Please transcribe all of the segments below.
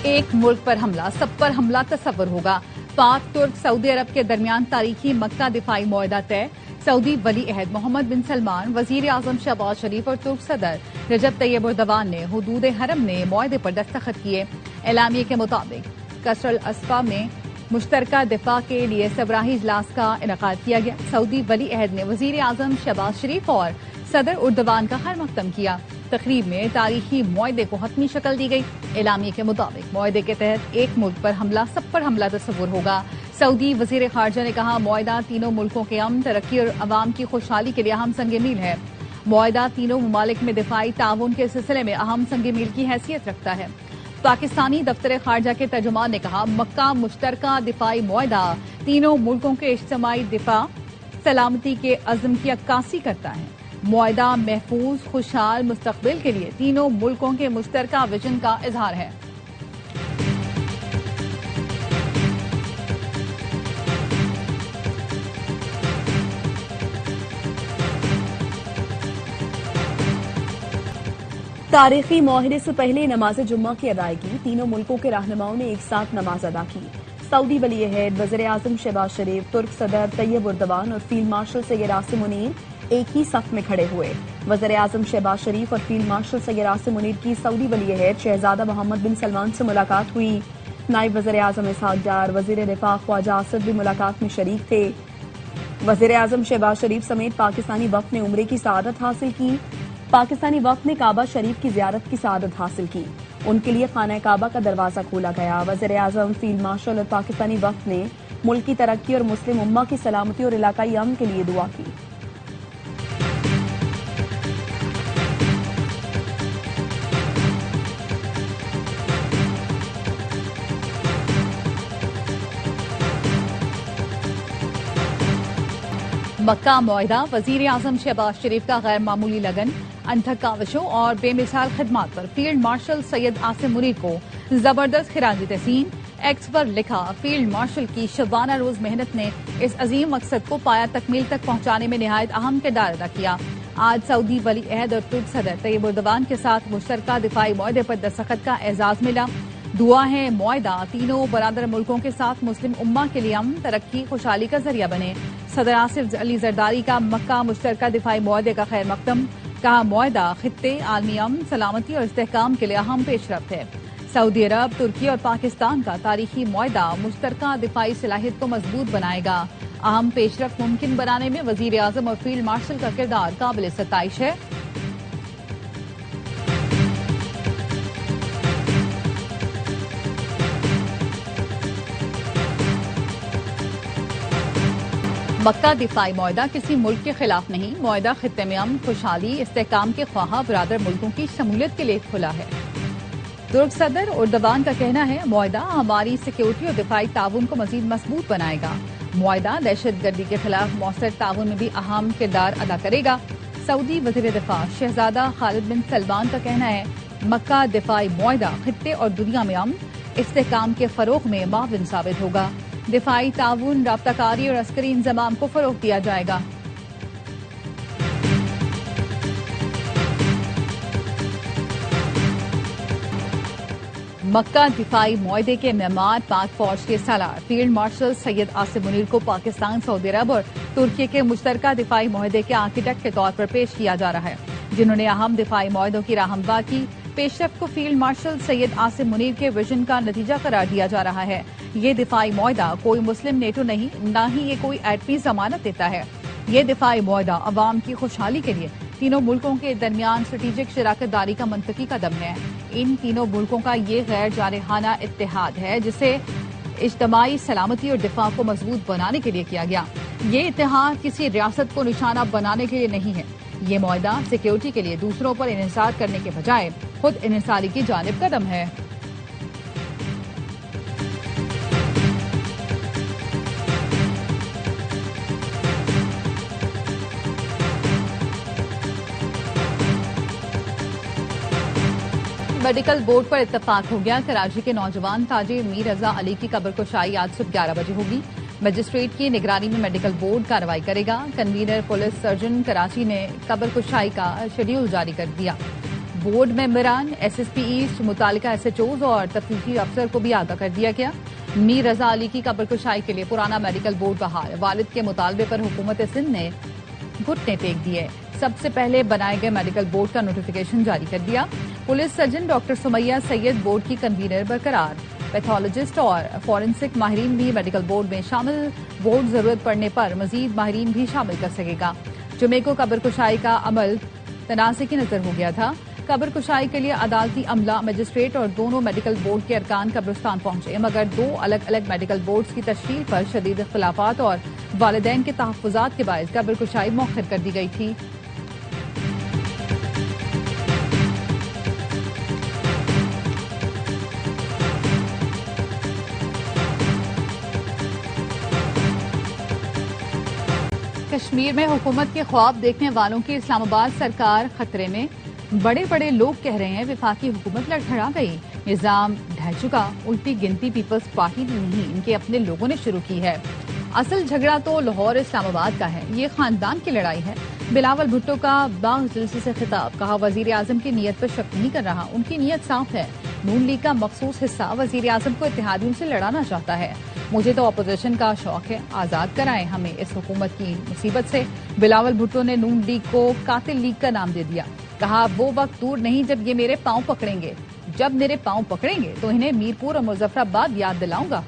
एक मुल्क पर हमला, सब पर हमला तस्वर होगा। पाक तुर्क सऊदी अरब के दरमियान तारीखी मक्का दिफाई मुआहदा तय। सऊदी वली अहद मोहम्मद बिन सलमान, वजीर आजम शहबाज शरीफ और तुर्क सदर रजब तैयब एर्दोगान ने हुदूद हरम में मुआहदे पर दस्तखत किए। एलामिये के मुताबिक कसर अस्फा में मुश्तरका दिफा के लिए सबराही इजलास का इनेकाद किया गया। सऊदी वली अहद ने वजीर आजम शहबाज शरीफ और सदर एर्दोगान का खैर मकदम किया। तकरीब में तारीखी मुआहदे को हतमी शक्ल दी गई। एलामिये के मुताबिक मुआहदे के तहत एक मुल्क पर हमला, सब पर हमला तस्वुर होगा। सऊदी वजीर खारजा ने कहा, मुआहदा तीनों मुल्कों के अमन, तरक्की और अवाम की खुशहाली के लिए अहम संग मील है। मुआहदा तीनों ममालिक में दिफाई ताउन के सिलसिले में अहम संग मील की हैसियत रखता है। पाकिस्तानी दफ्तर खारजा के तर्जुमान ने कहा, मक्का मुश्तरका दिफाई मुआहदा तीनों मुल्कों के इज्तिमाई दिफा सलामती के अज़्म की अक्कासी करता है। मुआहदा महफूज खुशहाल मुस्तकबिल के लिए तीनों मुल्कों के मुश्तरका विजन का इजहार है। तारीखी मुआहदे से पहले नमाज जुम्मा की अदायगी तीनों मुल्कों के रहनुमाओं ने एक साथ नमाज अदा की। सऊदी वली अहद, वज़ीर आज़म शहबाज शरीफ, तुर्क सदर तैयब एर्दोगान और फील्ड मार्शल सैयद आसिम मुनीर एक ही सफ में खड़े हुए। वज़ीर आज़म शहबाज शरीफ और फील्ड मार्शल सैयद आसिम मुनीर की सऊदी वली अहद शहजादा मोहम्मद बिन सलमान से मुलाकात हुई। नायब वज़ीर आज़म इसहाक डार, वज़ीर दिफा ख्वाजा आसिफ भी मुलाकात में शरीक थे। वज़ीर आज़म शहबाज शरीफ समेत पाकिस्तानी वफ़द ने उम्रे की सआदत हासिल की। पाकिस्तानी वफ़द ने काबा शरीफ की ज़ियारत की सआदत हासिल की। उनके लिए खाना काबा का दरवाजा खोला गया। वज़ीर आज़म, फील्ड मार्शल और पाकिस्तानी वफ़द ने मुल्क की तरक्की और मुस्लिम उम्मा की सलामती और इलाकाई अमन के लिए दुआ की। मक्का मुआहदा, वजीर आजम शहबाज शरीफ का गैर मामूली लगन, अनथक काविशों और बेमिसाल खिदमात पर फील्ड मार्शल सैयद आसिम मुनीर को जबरदस्त खिराजी तहसीन। एक्स पर लिखा, फील्ड मार्शल की शबाना रोज मेहनत ने इस अजीम मकसद को पाया तकमील तक पहुंचाने में निहायत अहम किरदार अदा किया। आज सऊदी वली अहद और तुर्क सदर तैयब एर्दोगान के साथ मुश्तरका दिफाई मुआहदे पर दस्तखत का एजाज मिला। दुआ है मुआहदा तीनों बरादर मुल्कों के साथ मुस्लिम उम्मा के लिए अमन, तरक्की, खुशहाली का जरिया बने। सदर आसिफ अली जरदारी का मक्का मुश्तरका दिफाई मुआहदे का खैर मकदम, कहा मुआहदा खित्ते, आलमी अमन, सलामती और इस्तेहकाम के लिए अहम पेशरफ्त है। सऊदी अरब, तुर्की और पाकिस्तान का तारीखी मुआहदा मुश्तरका दिफाई सलाहियत को मजबूत बनाएगा। अहम पेशरफ्त मुमकिन बनाने में वजीर आजम और फील्ड मार्शल का किरदार काबिल सताइश है। मक्का दिफाई मुआहदा किसी मुल्क के खिलाफ नहीं, मुआहदा खित्ते में अमन, खुशहाली, इस्तेहकाम के ख्वाहा बरादर मुल्कों की शमूलियत के लिए खुला है। तुर्क सदर एर्दोगान का कहना है, मुआहदा हमारी सिक्योरिटी और दिफाई ताउन को मजीद मजबूत बनाएगा। मुआहदा दहशत गर्दी के खिलाफ मौसर ताउन में भी अहम किरदार अदा करेगा। सऊदी वज़ीर दिफा शहजादा खालिद बिन सलमान का कहना है, मक्का दिफाई मुआहदा खित्ते और दुनिया में अमन, इस्तेहकाम के फरोग में माविन साबित होगा। दिफाई ताउन, राब्ताकारी और अस्करी इंजमाम को फरोग दिया जाएगा। मक्का दिफाई मुआहदे के मेहमान पाक फौज के सालार फील्ड मार्शल सैयद आसिम मुनीर को पाकिस्तान, सऊदी अरब और तुर्की के मुश्तरका दिफाई मुआहदे के आर्किटेक्ट के तौर पर पेश किया जा रहा है, जिन्होंने अहम दिफाई मुआहदों की राहनुमाई की। पेशरफ्त को फील्ड मार्शल सैयद आसिम मुनीर के विजन का नतीजा करार दिया जा रहा है। ये दिफाई मुआहदा कोई मुस्लिम नेटो नहीं, न ही ये कोई एटमी जमानत देता है। ये दिफाई मुआहदा अवाम की खुशहाली के लिए तीनों मुल्कों के दरमियान स्ट्रेटेजिक शराकत दारी का मंतकी कदम है। इन तीनों मुल्कों का ये गैर जारहाना इत्तेहाद है, जिसे इज्तिमाई सलामती और दिफा को मजबूत बनाने के लिए किया गया। ये इत्तेहाद किसी रियासत को निशाना बनाने के लिए नहीं है। ये मुआहदा सिक्योरिटी के लिए दूसरों पर इन्हिसार करने के बजाय खुद इन्हिसारी की जानिब कदम है। मेडिकल बोर्ड पर इत्तेफाक हो गया। कराची के नौजवान ताजिर मीर रजा अली की कब्रकुशाई आज सुबह 11 बजे होगी। मजिस्ट्रेट की निगरानी में मेडिकल बोर्ड कार्रवाई करेगा। कन्वीनर पुलिस सर्जन कराची ने कब्रकुशाई का शेड्यूल जारी कर दिया। बोर्ड मेंबरान, SSP ईस्ट, मुतालिका SHOs और तफ्तीशी अफसर को भी आगाह कर दिया गया। मीर रजा अली की कब्रकुशाई के लिए पुराना मेडिकल बोर्ड बहाल। वालिद के मुतालबे पर हुकूमत सिंध ने घुटने टेक दिए। सबसे पहले बनाए गए मेडिकल बोर्ड का नोटिफिकेशन जारी कर दिया। Police surgeon doctor Sumaiya Syed board की कन्वीनर बरकरार। पैथोलॉजिस्ट और फॉरेंसिक माहिरीन भी मेडिकल बोर्ड में शामिल। बोर्ड जरूरत पड़ने पर मजीद माहिरीन भी शामिल कर सकेगा। जुमे को कब्रकुशाई का अमल तनाज़े की नजर हो गया था। कब्रकुशाई के लिए अदालती अमला, मजिस्ट्रेट और दोनों मेडिकल बोर्ड के अरकान कब्रिस्तान पहुंचे, मगर दो अलग अलग मेडिकल बोर्ड्स की तश्कील पर शदीद इख्तिलाफात और वालिदैन के तहफ़्फ़ुज़ात के बायस कब्रकुशाई मौखर कर दी गई थी। कश्मीर में हुकूमत के ख्वाब देखने वालों की इस्लामाबाद सरकार खतरे में। बड़े बड़े लोग कह रहे हैं विफाकी हुकूमत लड़खड़ा गई, निजाम ढह चुका। उल्टी गिनती पीपल्स पार्टी ने नहीं, इनके अपने लोगों ने शुरू की है। असल झगड़ा तो लाहौर इस्लामाबाद का है, ये खानदान की लड़ाई है। बिलावल भुट्टो का बाग जलसे से खिताब, कहा वजीर आजम की नीयत पर शक नहीं कर रहा, उनकी नीयत साफ है। नून लीग का मखसूस हिस्सा वजीर आजम को इत्तेहादियों से लड़ाना चाहता है। मुझे तो अपोजिशन का शौक है, आजाद कराएं हमें इस हुकूमत की मुसीबत से। बिलावल भुट्टो ने नून लीग को कातिल लीग का नाम दे दिया। कहा वो वक्त दूर नहीं जब ये मेरे पांव पकड़ेंगे, जब मेरे पांव पकड़ेंगे तो इन्हें मीरपुर और मुजफ्फराबाद याद दिलाऊंगा।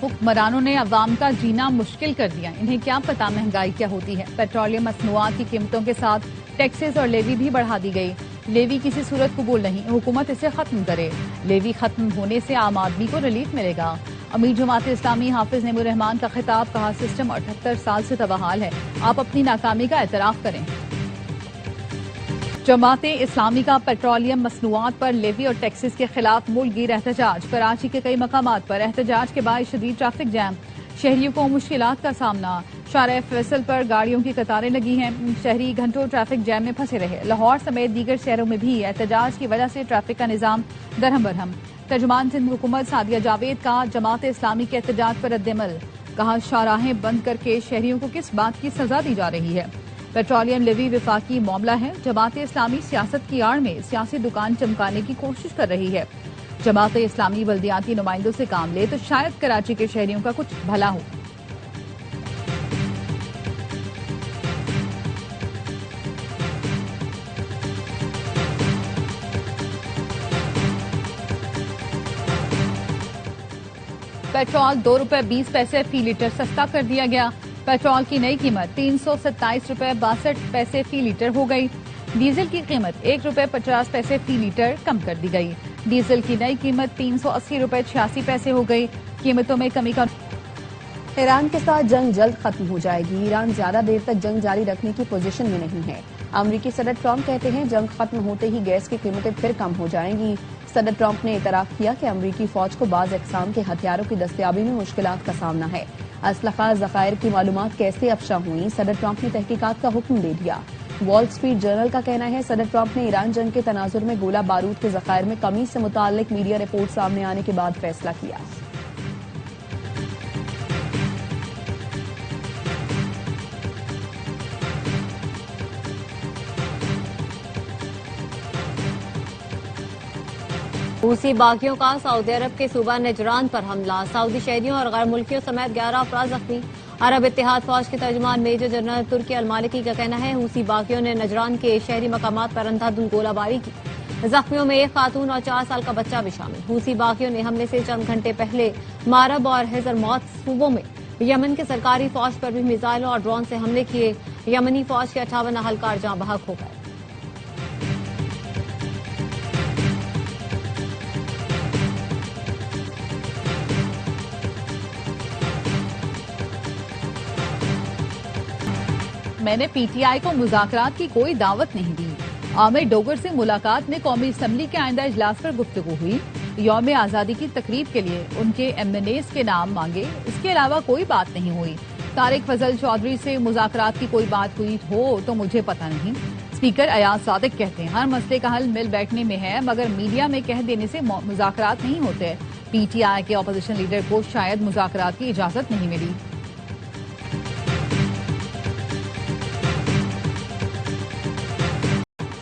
हुक्मरानों ने अवाम का जीना मुश्किल कर दिया, इन्हें क्या पता महंगाई क्या होती है। पेट्रोलियम मसनूआत की कीमतों के साथ टैक्सेस और लेवी भी बढ़ा दी गई। लेवी किसी सूरत कबूल नहीं, हुकूमत इसे खत्म करे। लेवी खत्म होने से आम आदमी को रिलीफ मिलेगा। अमीर जमात इस्लामी हाफिज नेमुर रहमान का खिताब, कहा सिस्टम 78 साल से तबाहाल है, आप अपनी नाकामी का एतराफ करें। जमात इस्लामी का पेट्रोलियम मसनूआत पर लेवी और टैक्सेस के खिलाफ मुल्क-गिर एहतजाज। कराची के कई मकामात पर एहतजाज के बाद शदीद ट्रैफिक जैम, शहरियों को मुश्किलात का सामना। शारे फैसल पर गाड़ियों की कतारें लगी हैं, शहरी घंटों ट्रैफिक जैम में फंसे रहे। लाहौर समेत दीगर शहरों में भी एहतजाज की वजह से ट्रैफिक का निजाम दरहम बरहम। तर्जुमान सिंध हुकूमत सादिया जावेद का जमात इस्लामी के एहतजाज पर रद्दमल, कहा शाहराहें बंद करके शहरियों को किस बात की सजा दी जा रही है। पेट्रोलियम लेवी विफाकी मामला है, जमात इस्लामी सियासत की आड़ में सियासी दुकान चमकाने की कोशिश कर रही है। जमात इस्लामी बल्दियाती नुमाइंदों से काम ले तो शायद कराची के शहरियों का कुछ भला हो। पेट्रोल 2 रुपए 20 पैसे फी लीटर सस्ता कर दिया गया। पेट्रोल की नई कीमत 327 रुपए 62 पैसे फी लीटर हो गई। डीजल की कीमत 1 रुपए 50 पैसे फी लीटर कम कर दी गई। डीजल की नई कीमत 380 रुपए 86 पैसे हो गई। कीमतों में कमी का ईरान के साथ जंग जल्द खत्म हो जाएगी। ईरान ज्यादा देर तक जंग जारी रखने की पोजीशन में नहीं है। अमेरिकी सदर ट्रंप कहते हैं जंग खत्म होते ही गैस की कीमतें फिर कम हो जाएंगी। सदर ट्रंप ने इतराफ किया कि अमेरिकी फौज को बाज अक़साम के हथियारों की दस्तयाबी में मुश्किलात का सामना है। असलहा ज़खायर की मालूमात कैसे अफशा हुई, सदर ट्रंप ने तहकीकात का हुक्म दे दिया। वॉल स्ट्रीट जर्नल का कहना है सदर ट्रंप ने ईरान जंग के तनाजुर में गोला बारूद के ज़खायर में कमी से मुताल्लिक मीडिया रिपोर्ट सामने आने के बाद फैसला किया। रूसी बागियों का सऊदी अरब के सूबा नजरान पर हमला, सऊदी शहरियों और गैर मुल्कियों समेत 11 अफराद जख्मी। अरब इत्तेहाद फौज के तर्जुमान मेजर जनरल तुर्की अल-मालिकी का कहना है रूसी बागियों ने नजरान के शहरी मकामात पर अंधाधुंध गोलाबारी की। जख्मियों में एक खातून और 4 साल का बच्चा भी शामिल। रूसी बागियों ने हमले से चंद घंटे पहले मारब और हजरमौत सूबों में यमन के सरकारी फौज पर भी मिसाइलों और ड्रोन से हमले किए। यमनी फौज के 58 अहलकार जहां बहक हो गए। मैंने पीटीआई को मुज़ाकरात की कोई दावत नहीं दी। आमिर डोगर से मुलाकात में कौमी असम्बली के आइंदा इजलास पर गुफ्तगू हुई। यौम आज़ादी की तकरीब के लिए उनके एमएनएस के नाम मांगे, इसके अलावा कोई बात नहीं हुई। तारिक फजल चौधरी से मुज़ाकरात की कोई बात हुई हो तो मुझे पता नहीं। स्पीकर अयाज सादिक कहते हैं हर मसले का हल मिल बैठने में है, मगर मीडिया में कह देने से मुज़ाकरात नहीं होते। पीटीआई के ऑपोजिशन लीडर को शायद मुज़ाकरात की इजाजत नहीं मिली।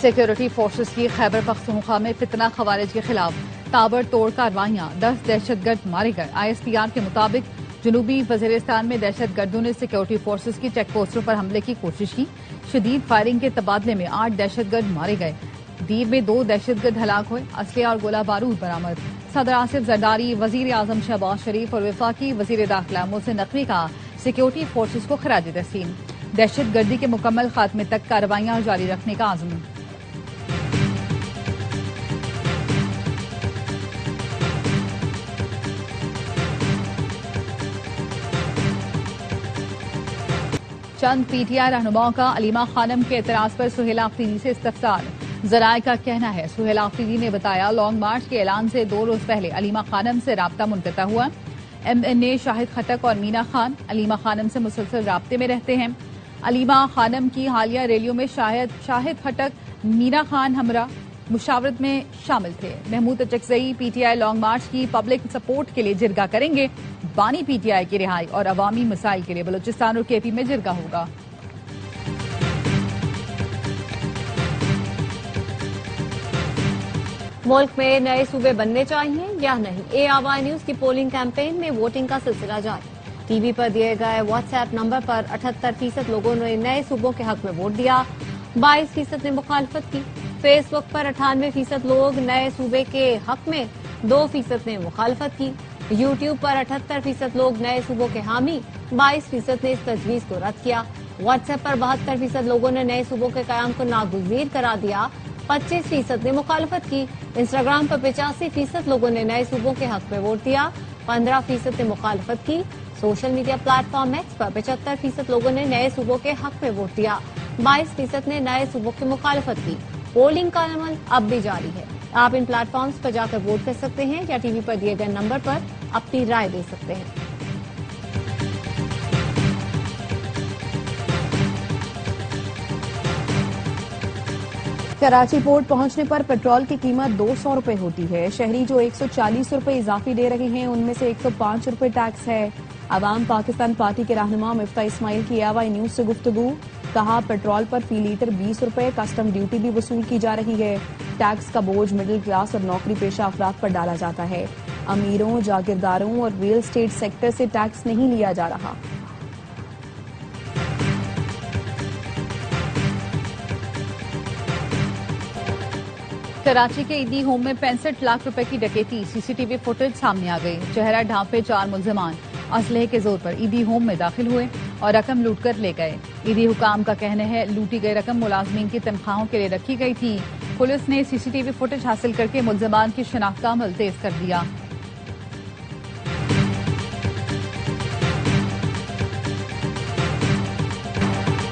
सिक्योरिटी फोर्सेस की खैबर पख्तूनख्वा में फितना खवारिज के खिलाफ ताबड़तोड़ कार्रवाइयां, 10 दहशतगर्द मारे गए। ISPR के मुताबिक जनूबी वजीरिस्तान में दहशतगर्दों ने सिक्योरिटी फोर्सेस की चेक पोस्टों पर हमले की कोशिश की। शदीद फायरिंग के तबादले में 8 दहशतगर्द मारे गए। दीर में 2 दहशतगर्द हलाक हुए। असले और गोला बारूद बरामद। सदर आसिफ जरदारी, वजीर आजम शहबाज शरीफ और वफाकी वजीर दाखिला मोहसिन नकवी का सिक्योरिटी फोर्सेस को खराज तस्लीम। दहशतगर्दी के मुकम्मल खात्मे तक कार्रवाइयां जारी रखने का आज़म। चंद पीटीआई रहनुमाओं का अलीमा खानम के एतराज पर सुहेला आफरीदी से इस्तफसार। जराये का कहना है सुहेला आफरीदी ने बताया लॉन्ग मार्च के ऐलान से 2 रोज पहले अलीमा खानम से राब्ता मुनक़ता हुआ। MNA शाहिद खटक और मीना खान अलीमा खानम से मुसलसल राब्ते में रहते हैं। अलीमा खानम की हालिया रैलियों में शाहिद खटक, मीना खान हमरा मुशावरत में शामिल थे। महमूद चकजई पीटीआई लॉन्ग मार्च की पब्लिक सपोर्ट के लिए जिरगा करेंगे। बानी पीटीआई की रिहाई और अवामी मसाइल के लिए बलूचिस्तान और KP में जिरगा होगा। मुल्क में नए सूबे बनने चाहिए या नहीं, ARY न्यूज की पोलिंग कैंपेन में वोटिंग का सिलसिला जारी। टीवी पर दिए गए WhatsApp नंबर पर 78% लोगों ने नए सूबों के हक में वोट दिया, 22% ने मुखालफत की। फेसबुक पर 98% लोग नए सूबे के हक में, 2% ने मुखालफत की। यूट्यूब पर 78% लोग नए सूबों के हामी, 22% ने इस तजवीज को रद्द किया। व्हाट्सएप पर 72% लोगों ने नए सूबों के कयाम को नागुज़ीर करार दिया, 25% ने मुखालफत की। इंस्टाग्राम पर 85% लोगों ने नए सूबों के हक में वोट दिया, 15% ने मुखालफत की। सोशल मीडिया प्लेटफॉर्म X पर 75% लोगों ने नए सूबों के हक में वोट दिया, 22% ने नए सूबों की मुखालफत की। पोलिंग का अमल अब भी जारी है। आप इन प्लेटफॉर्म्स पर जाकर वोट कर सकते हैं या टीवी पर दिए गए नंबर पर अपनी राय दे सकते हैं। कराची पोर्ट पहुंचने पर पेट्रोल की कीमत 200 रुपए होती है। शहरी जो 140 रुपए इजाफी दे रहे हैं उनमें से 105 रुपए टैक्स है। अवाम पाकिस्तान पार्टी के रहनुमा मिफ्ता इस्माइल की ARY न्यूज से गुफ्तगू। कहा पेट्रोल पर फी लीटर 20 रुपए कस्टम ड्यूटी भी वसूल की जा रही है। टैक्स का बोझ मिडिल क्लास और नौकरी पेशा अफराद पर डाला जाता है। अमीरों, जागीरदारों और रियल एस्टेट सेक्टर से टैक्स नहीं लिया जा रहा। कराची के ईदी होम में 65 लाख रुपए की डकैती, CCTV फुटेज सामने आ गई। चेहरा ढांपे 4 मुल्जिमान असलहे के जोर पर ईदी होम में दाखिल हुए और रकम लूट कर ले गए। ईदी हुकाम का कहना है लूटी गई रकम मुलाजमीन की तनख्वाहों के लिए रखी गई थी। पुलिस ने CCTV फुटेज हासिल करके मुल्जिमान की शिनाख्त का अमल तेज कर दिया।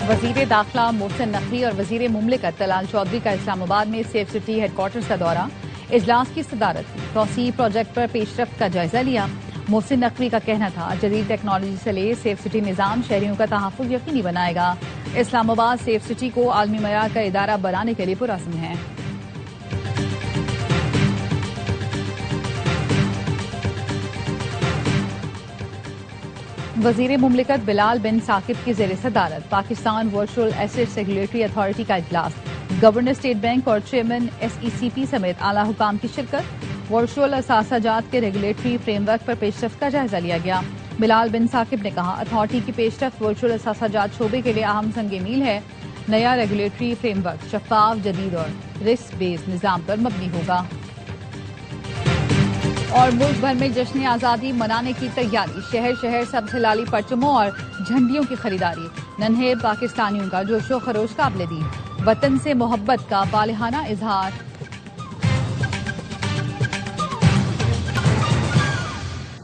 वजीर दाखिला मोहसिन नकवी और वजीर मुमलिकत तलाल चौधरी का इस्लामाबाद में सेफ सिटी हेडक्वार्टर्स का दौरा, इजलास की सदारत की। तौसीह प्रोजेक्ट पर पेशरफ्त का जायजा लिया। मोहसिन नकवी का कहना था जदीद टेक्नोलॉजी से ले सेफ सिटी निजाम शहरियों का तहफ़्फ़ुज़ यकीनी बनाएगा। इस्लामाबाद सेफ सिटी को आलमी मयार का इदारा बनाने के लिए पुरअज़्म है। वजीर मुमलिकत बिलाल बिन साकिब की ज़ेर सदारत Pakistan virtual assets regulatory authority का इजलास, गवर्नर स्टेट बैंक और चेयरमैन SECP समेत आला हुकाम की शिरकत। वर्चुअल असासाजात के रेगुलेटरी फ्रेमवर्क पर पेशरफ्त का जायजा लिया गया। बिलाल बिन साकिब ने कहा अथॉरिटी की पेशरफ्त वर्चुअल असासाजात शोबे के लिए अहम संग मील है। नया रेगुलेटरी फ्रेमवर्क शफाफ, जदीद और रिस्क बेस्ड निजाम पर मबनी होगा। और मुल्क भर में जश्न आज़ादी मनाने की तैयारी, शहर शहर सब हिलाली परचमों और झंडियों की खरीदारी। नन्हे पाकिस्तानियों का जोशो खरोश काबिल दी, वतन से मोहब्बत का बालिहाना इजहार।